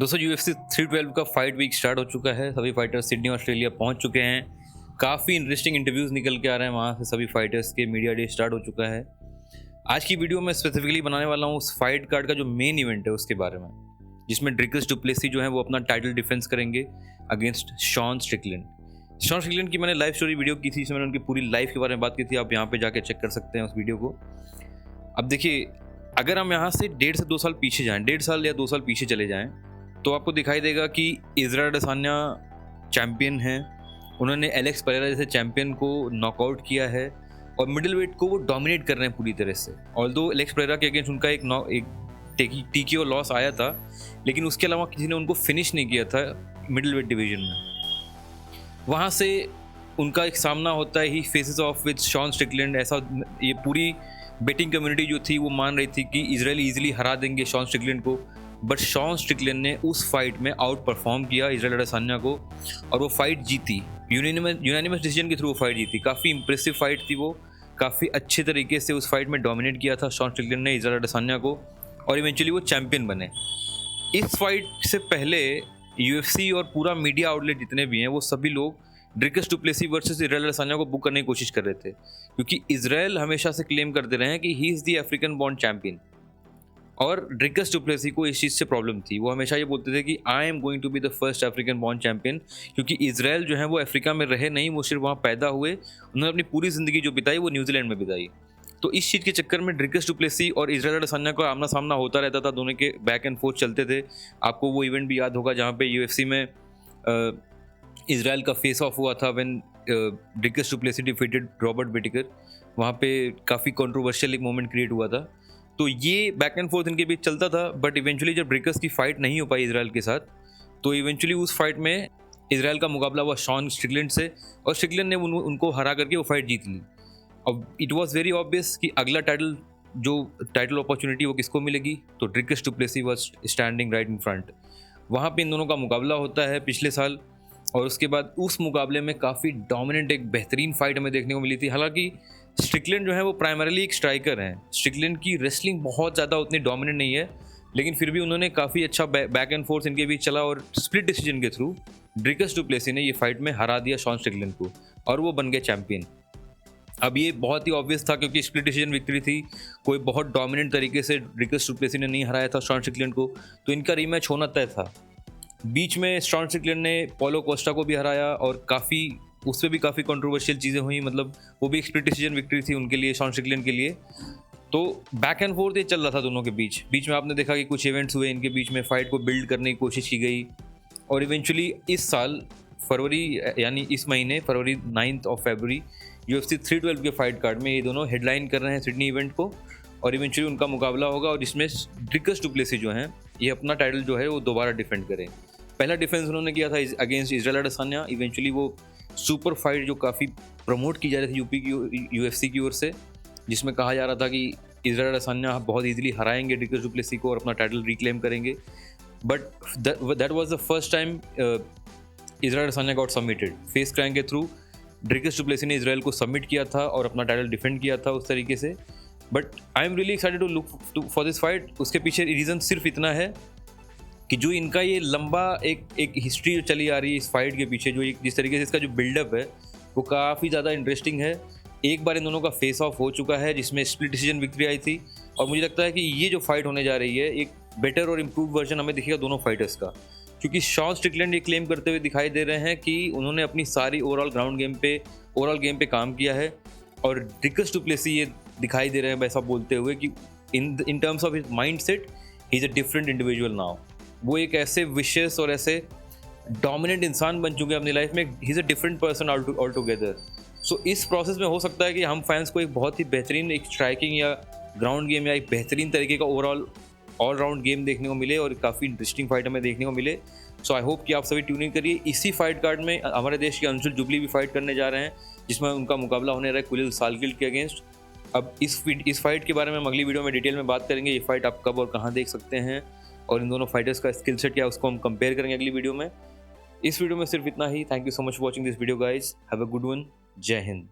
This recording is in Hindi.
दोस्तों UFC 312 का फाइट वीक स्टार्ट हो चुका है। सभी फाइटर्स सिडनी ऑस्ट्रेलिया पहुंच चुके हैं। काफ़ी इंटरेस्टिंग इंटरव्यूज़ निकल के आ रहे हैं वहां से। सभी फाइटर्स के मीडिया डे स्टार्ट हो चुका है। आज की वीडियो में स्पेसिफिकली बनाने वाला हूं उस फाइट कार्ड का जो मेन इवेंट है उसके बारे में, जिसमें ड्रिकस डु प्लेसी जो है वो अपना टाइटल डिफेंस करेंगे against Sean Strickland. Sean Strickland की मैंने लाइव स्टोरी वीडियो की थी, इसमें मैंने उनकी पूरी लाइफ के बारे में बात की थी। आप यहाँ पे जाके चेक कर सकते हैं उस वीडियो को। अब देखिए, अगर हम यहाँ से 1.5 से 2 साल पीछे जाएं, 1.5 साल या 2 साल पीछे चले जाएं, तो आपको दिखाई देगा कि इज़राइल अडेसान्या चैंपियन हैं। उन्होंने एलेक्स पेरेरा जैसे चैंपियन को नॉकआउट किया है और मिडिल वेट को वो डोमिनेट कर रहे हैं पूरी तरह से। ऑल्दो एलेक्स पेरेरा के अगेंस्ट उनका एक TKO लॉस आया था, लेकिन उसके अलावा किसी ने उनको फिनिश नहीं किया था मिडिल वेट डिवीजन में। वहाँ से उनका एक सामना होता है, he faces off with Sean Strickland. ऐसा ये पूरी बेटिंग कम्युनिटी जो थी वो मान रही थी कि इजराइल इजीली हरा देंगे शॉन स्ट्रिकलैंड को, बट शॉन स्ट्रिकलैंड ने उस फाइट में आउट परफॉर्म किया इजराइल अडेसान्या को और वो फाइट जीती। यूनानिमस डिसीजन के थ्रू वो फाइट जीती। काफ़ी इंप्रेसिव फाइट थी वो, काफ़ी अच्छे तरीके से उस फाइट में डोमिनेट किया था शॉन स्ट्रिकलैंड ने इजराइल अडेसान्या को, और इवेंचुअली वो चैंपियन बने। इस फाइट से पहले UFC और पूरा मीडिया आउटलेट जितने भी हैं वो सभी लोग Dricus du Plessis versus Israel Adesanya को बुक करने की कोशिश कर रहे थे, क्योंकि इजराइल हमेशा से क्लेम करते रहे हैं कि he is the African born champion, और ड्रिकस डु प्लेसी को इस चीज़ से प्रॉब्लम थी। वो हमेशा ये बोलते थे कि I am going to be the first African born champion, क्योंकि इजराइल जो है वो अफ्रीका में रहे नहीं, वो सिर्फ वहाँ पैदा हुए। उन्होंने अपनी पूरी ज़िंदगी जो बिताई वो न्यूजीलैंड में बिताई। तो इस चीज़ के चक्कर में ड्रिकस डु प्लेसी और इजराइल अडेसान्या का आमना सामना होता रहता था, दोनों के बैक एंड फोर्थ चलते थे। आपको वो इवेंट भी याद होगा जहाँ पे UFC में इजराइल का फेस ऑफ हुआ था when Dricus du Plessis defeated Robert Whittaker. वहाँ पे काफ़ी कंट्रोवर्शियल एक मोमेंट क्रिएट हुआ था। तो ये बैक एंड फोर्थ इनके बीच चलता था, बट इवेंचुअली जब ड्रिकस की फाइट नहीं हो पाई इजराइल के साथ, तो इवेंचुअली उस फाइट में इजराइल का मुकाबला हुआ शॉन स्ट्रिकलैंड से, और स्ट्रिकलैंड ने उनको हरा करके वो फाइट जीत ली। अब इट वॉज वेरी ऑब्वियस कि अगला टाइटल अपॉर्चुनिटी वो किसको मिलेगी, तो Dricus du Plessis was standing right in front. वहाँ पे इन दोनों का मुकाबला होता है पिछले साल, और उसके बाद उस मुकाबले में काफ़ी डोमिनेंट एक बेहतरीन फाइट हमें देखने को मिली थी। हालांकि स्ट्रिकलैंड जो है वो प्राइमरीली एक स्ट्राइकर हैं, स्ट्रिकलैंड की रेसलिंग बहुत ज़्यादा उतनी डोमिनेंट नहीं है, लेकिन फिर भी उन्होंने काफ़ी अच्छा बैक एंड फोर्थ इनके बीच चला, और स्प्लिट डिसीजन के थ्रू ड्रिकस डु प्लेसी ने ये फाइट में हरा दिया शॉन स्ट्रिकलैंड को, और वो बन गए चैंपियन। अब ये बहुत ही ऑब्वियस था, क्योंकि स्प्लिट डिसीजन विक्ट्री थी। कोई बहुत डोमिनेंट तरीके से ड्रिकस डु प्लेसी ने नहीं हराया था शॉन स्ट्रिकलैंड को, तो इनका रीमैच होना तय था। बीच में शॉन स्ट्रिकलैंड ने पॉलो कोस्टा को भी हराया, और काफ़ी उस पर भी काफ़ी कंट्रोवर्शियल चीज़ें हुई, मतलब वो भी स्प्लिट डिसीजन विक्ट्री थी उनके लिए, शॉन स्ट्रिकलैंड के लिए। तो बैक एंड फोर्थ ये चल रहा था दोनों के बीच में आपने देखा कि कुछ इवेंट्स हुए इनके बीच में, फाइट को बिल्ड करने की कोशिश की गई, और इवेंचुअली इस साल फरवरी, यानी इस महीने फरवरी 9 फरवरी UFC 312 के फाइट कार्ड में ये दोनों हेडलाइन कर रहे हैं सिडनी इवेंट को, और इवेंचुअली उनका मुकाबला होगा, और इसमें ड्रिकस डु प्लेसी जो हैं ये अपना टाइटल जो है वो दोबारा डिफेंड करें। पहला डिफेंस उन्होंने किया था अगेंस्ट इजराइल अडेसान्या। इवेंचुअली वो सुपर फाइट जो काफ़ी प्रमोट की जा रही थी UFC की ओर से, जिसमें कहा जा रहा था कि इजराइल अडेसान्या बहुत इजीली हराएंगे ड्रिकस डु प्लेसी को और अपना टाइटल रिक्लेम करेंगे, but that was the first time Israel Adesanya got submitted. Face crank के थ्रू ड्रिकस डु प्लेसी ने इजराइल को सबमिट किया था और अपना टाइटल डिफेंड किया था उस तरीके से। But I am really excited to look for this fight. उसके पीछे रीज़न सिर्फ इतना है कि जो इनका ये लंबा एक हिस्ट्री जो चली आ रही है इस फाइट के पीछे, जो जिस तरीके से इसका जो बिल्डअप है वो काफ़ी ज़्यादा इंटरेस्टिंग है। एक बार इन दोनों का फेस ऑफ हो चुका है जिसमें स्प्लिट डिसीजन विक्ट्री आई थी, और मुझे लगता है कि ये जो फाइट होने जा रही है एक बेटर और इम्प्रूव वर्जन हमें दिखेगा दोनों फाइटर्स का, क्योंकि शॉन स्ट्रिकलैंड ये क्लेम करते हुए दिखाई दे रहे हैं कि उन्होंने अपनी सारी ओवरऑल गेम पे काम किया है, और ड्रिकस डु प्लेसी ये दिखाई दे रहे हैं वैसा बोलते हुए कि in terms of his mind set he is a different individual now. वो एक ऐसे विशेस और ऐसे डोमिनेंट इंसान बन चुके हैं अपनी लाइफ में, he is a different person all together. So इस प्रोसेस में हो सकता है कि हम फैंस को एक बहुत ही बेहतरीन एक स्ट्राइकिंग या ग्राउंड गेम या एक बेहतरीन तरीके का ओवरऑल ऑलराउंड गेम देखने को मिले, और काफ़ी इंटरेस्टिंग फाइट हमें देखने को मिले। सो आई होप कि आप सभी ट्यूनिंग करिए। इसी फाइट कार्ड में हमारे देश के अंशुल जुबली भी फाइट करने जा रहे हैं, जिसमें उनका मुकाबला होने रहा है कुलिल सालगिल के अगेंस्ट। अब इस फाइट के बारे में हम अगली वीडियो में डिटेल में बात करेंगे। ये फाइट आप कब और कहाँ देख सकते हैं, और इन दोनों फाइटर्स का स्किल सेट क्या है उसको हम कंपेयर करेंगे अगली वीडियो में। इस वीडियो में सिर्फ इतना ही। Thank you so much for watching this video guys. Have a good one. जय हिंद।